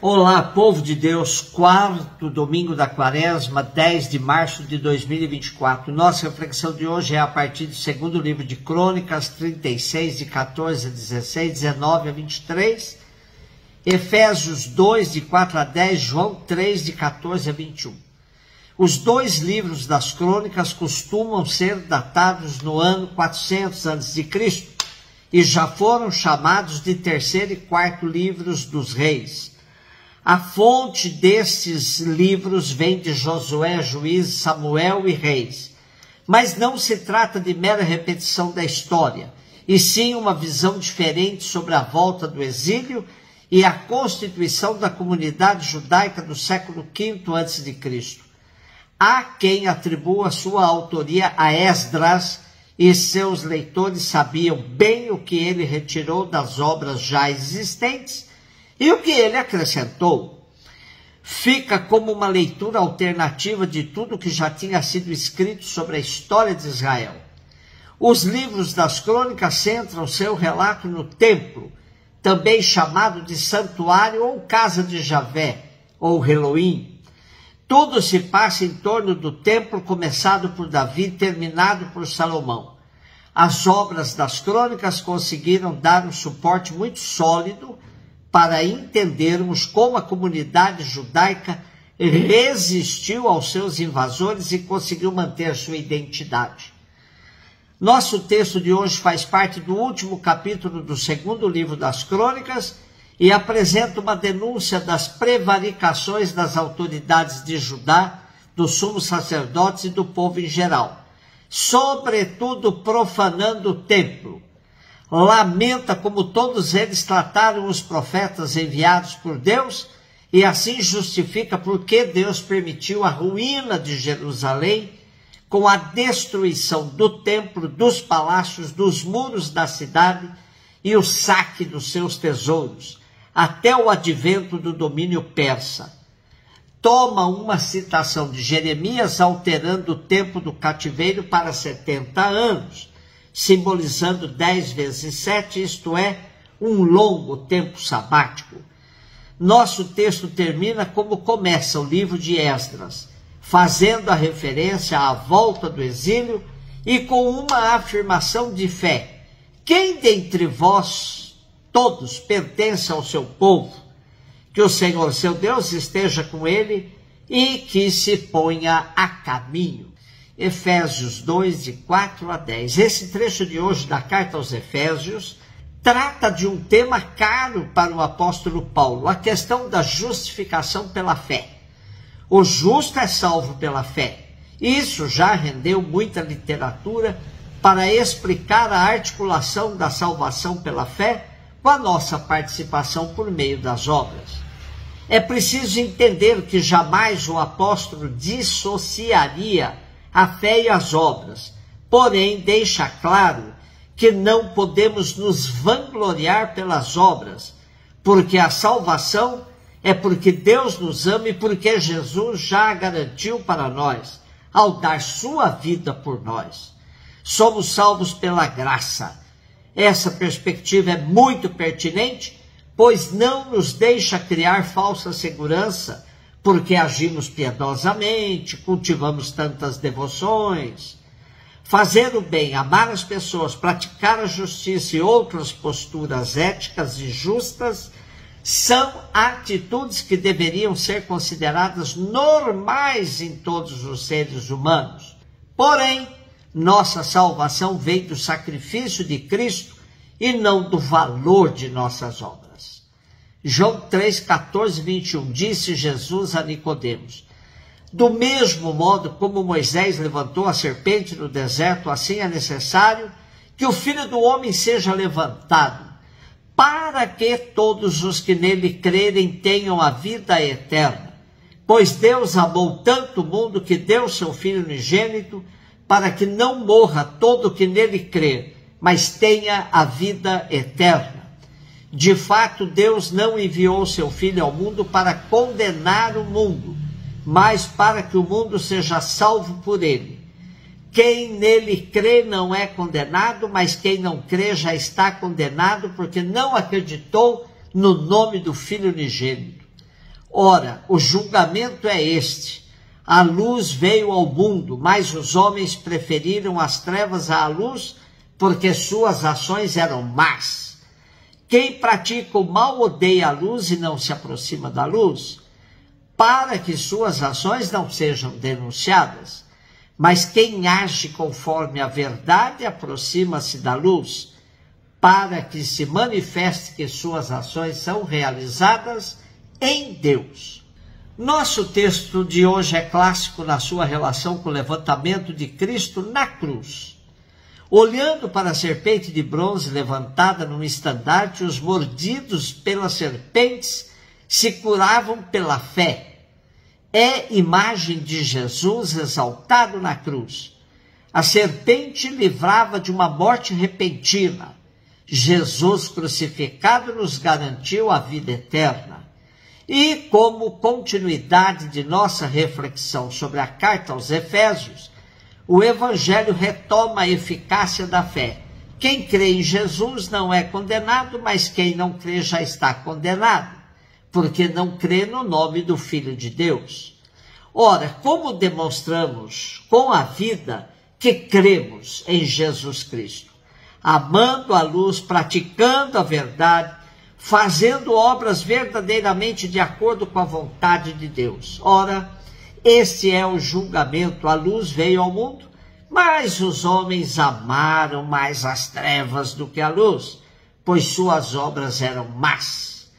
Olá, povo de Deus, quarto domingo da quaresma, 10 de março de 2024. Nossa reflexão de hoje é a partir do segundo livro de Crônicas, 36, de 14 a 16, 19 a 23, Efésios 2, de 4 a 10, João 3, de 14 a 21. Os dois livros das Crônicas costumam ser datados no ano 400 a.C. e já foram chamados de terceiro e quarto livros dos reis. A fonte desses livros vem de Josué, Juízes, Samuel e Reis. Mas não se trata de mera repetição da história, e sim uma visão diferente sobre a volta do exílio e a constituição da comunidade judaica do século V a.C. Há quem atribua sua autoria a Esdras, e seus leitores sabiam bem o que ele retirou das obras já existentes e o que ele acrescentou. Fica como uma leitura alternativa de tudo que já tinha sido escrito sobre a história de Israel. Os livros das Crônicas centram seu relato no templo, também chamado de santuário ou casa de Javé, ou Elohim. Tudo se passa em torno do templo começado por Davi e terminado por Salomão. As obras das Crônicas conseguiram dar um suporte muito sólido para entendermos como a comunidade judaica resistiu aos seus invasores e conseguiu manter sua identidade. Nosso texto de hoje faz parte do último capítulo do segundo livro das Crônicas e apresenta uma denúncia das prevaricações das autoridades de Judá, dos sumos sacerdotes e do povo em geral, sobretudo profanando o templo. Lamenta como todos eles trataram os profetas enviados por Deus e assim justifica por que Deus permitiu a ruína de Jerusalém com a destruição do templo, dos palácios, dos muros da cidade e o saque dos seus tesouros, até o advento do domínio persa. Toma uma citação de Jeremias alterando o tempo do cativeiro para 70 anos, simbolizando 10 vezes 7, isto é, um longo tempo sabático. Nosso texto termina como começa o livro de Esdras, fazendo a referência à volta do exílio e com uma afirmação de fé. Quem dentre vós todos pertence ao seu povo? Que o Senhor, seu Deus, esteja com ele e que se ponha a caminho. Efésios 2, de 4 a 10. Esse trecho de hoje da carta aos Efésios trata de um tema caro para o apóstolo Paulo, a questão da justificação pela fé. O justo é salvo pela fé. Isso já rendeu muita literatura para explicar a articulação da salvação pela fé com a nossa participação por meio das obras. É preciso entender que jamais o apóstolo dissociaria a fé e as obras, porém deixa claro que não podemos nos vangloriar pelas obras, porque a salvação é porque Deus nos ama e porque Jesus já a garantiu para nós, ao dar sua vida por nós. Somos salvos pela graça. Essa perspectiva é muito pertinente, pois não nos deixa criar falsa segurança, porque agimos piedosamente, cultivamos tantas devoções. Fazer o bem, amar as pessoas, praticar a justiça e outras posturas éticas e justas são atitudes que deveriam ser consideradas normais em todos os seres humanos. Porém, nossa salvação vem do sacrifício de Cristo e não do valor de nossas obras. João 3, 14, 21, disse Jesus a Nicodemos: do mesmo modo como Moisés levantou a serpente no deserto, assim é necessário que o Filho do Homem seja levantado, para que todos os que nele crerem tenham a vida eterna. Pois Deus amou tanto o mundo que deu seu Filho unigênito, para que não morra todo o que nele crer, mas tenha a vida eterna. De fato, Deus não enviou seu Filho ao mundo para condenar o mundo, mas para que o mundo seja salvo por ele. Quem nele crê não é condenado, mas quem não crê já está condenado, porque não acreditou no nome do Filho unigênito. Ora, o julgamento é este: a luz veio ao mundo, mas os homens preferiram as trevas à luz, porque suas ações eram más. Quem pratica o mal odeia a luz e não se aproxima da luz, para que suas ações não sejam denunciadas. Mas quem age conforme a verdade aproxima-se da luz, para que se manifeste que suas ações são realizadas em Deus. Nosso texto de hoje é clássico na sua relação com o levantamento de Cristo na cruz. Olhando para a serpente de bronze levantada num estandarte, os mordidos pelas serpentes se curavam pela fé. É imagem de Jesus exaltado na cruz. A serpente livrava de uma morte repentina. Jesus crucificado nos garantiu a vida eterna. E como continuidade de nossa reflexão sobre a carta aos Efésios, o Evangelho retoma a eficácia da fé. Quem crê em Jesus não é condenado, mas quem não crê já está condenado, porque não crê no nome do Filho de Deus. Ora, como demonstramos com a vida que cremos em Jesus Cristo? Amando a luz, praticando a verdade, fazendo obras verdadeiramente de acordo com a vontade de Deus. Ora, este é o julgamento: a luz veio ao mundo, mas os homens amaram mais as trevas do que a luz, pois suas obras eram más.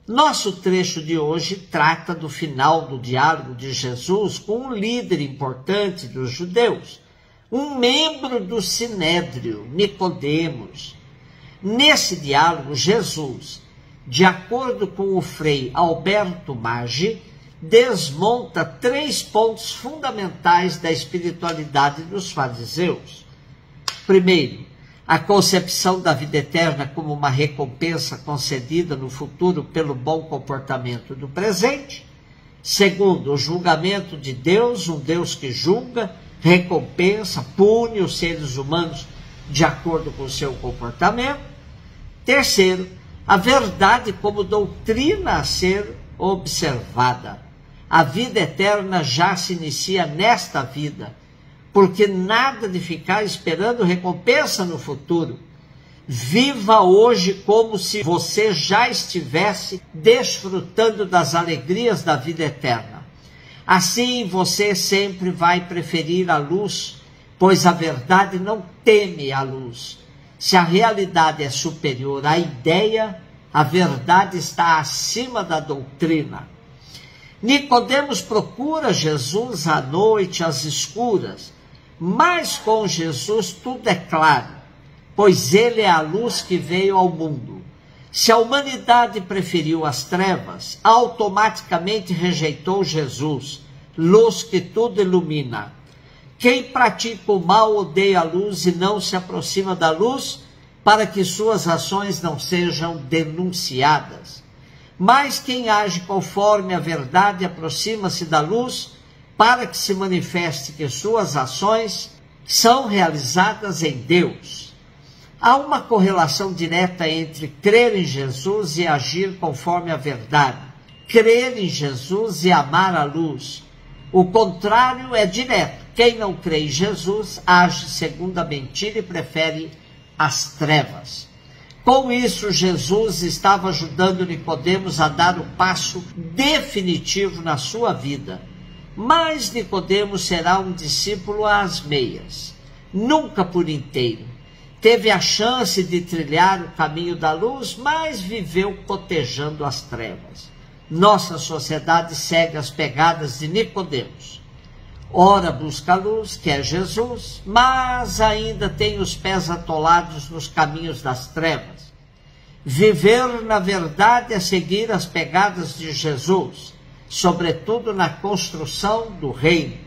Nosso trecho de hoje trata do final do diálogo de Jesus com um líder importante dos judeus, um membro do Sinédrio, Nicodemos. Nesse diálogo, Jesus, de acordo com o frei Alberto Maggi, desmonta 3 pontos fundamentais da espiritualidade dos fariseus. Primeiro, a concepção da vida eterna como uma recompensa concedida no futuro pelo bom comportamento do presente. Segundo, o julgamento de Deus, um Deus que julga, recompensa, pune os seres humanos de acordo com o seu comportamento. Terceiro, a verdade como doutrina a ser observada. A vida eterna já se inicia nesta vida, porque nada de ficar esperando recompensa no futuro. Viva hoje como se você já estivesse desfrutando das alegrias da vida eterna. Assim você sempre vai preferir a luz, pois a verdade não teme a luz. Se a realidade é superior à ideia, a verdade está acima da doutrina. Nicodemos procura Jesus à noite, às escuras, mas com Jesus tudo é claro, pois ele é a luz que veio ao mundo. Se a humanidade preferiu as trevas, automaticamente rejeitou Jesus, luz que tudo ilumina. Quem pratica o mal odeia a luz e não se aproxima da luz, para que suas ações não sejam denunciadas. Mas quem age conforme a verdade aproxima-se da luz, para que se manifeste que suas ações são realizadas em Deus. Há uma correlação direta entre crer em Jesus e agir conforme a verdade, crer em Jesus e amar a luz. O contrário é direto. Quem não crê em Jesus age segundo a mentira e prefere as trevas. Com isso, Jesus estava ajudando Nicodemos a dar o passo definitivo na sua vida. Mas Nicodemos será um discípulo às meias, nunca por inteiro. Teve a chance de trilhar o caminho da luz, mas viveu cotejando as trevas. Nossa sociedade segue as pegadas de Nicodemos. Ora busca a luz, que é Jesus, mas ainda tem os pés atolados nos caminhos das trevas. Viver na verdade é seguir as pegadas de Jesus, sobretudo na construção do reino,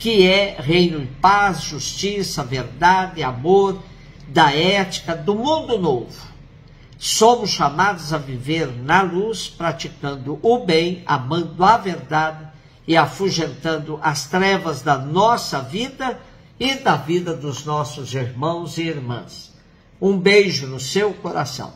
que é reino em paz, justiça, verdade, amor, da ética, do mundo novo. Somos chamados a viver na luz, praticando o bem, amando a verdade e afugentando as trevas da nossa vida e da vida dos nossos irmãos e irmãs. Um beijo no seu coração.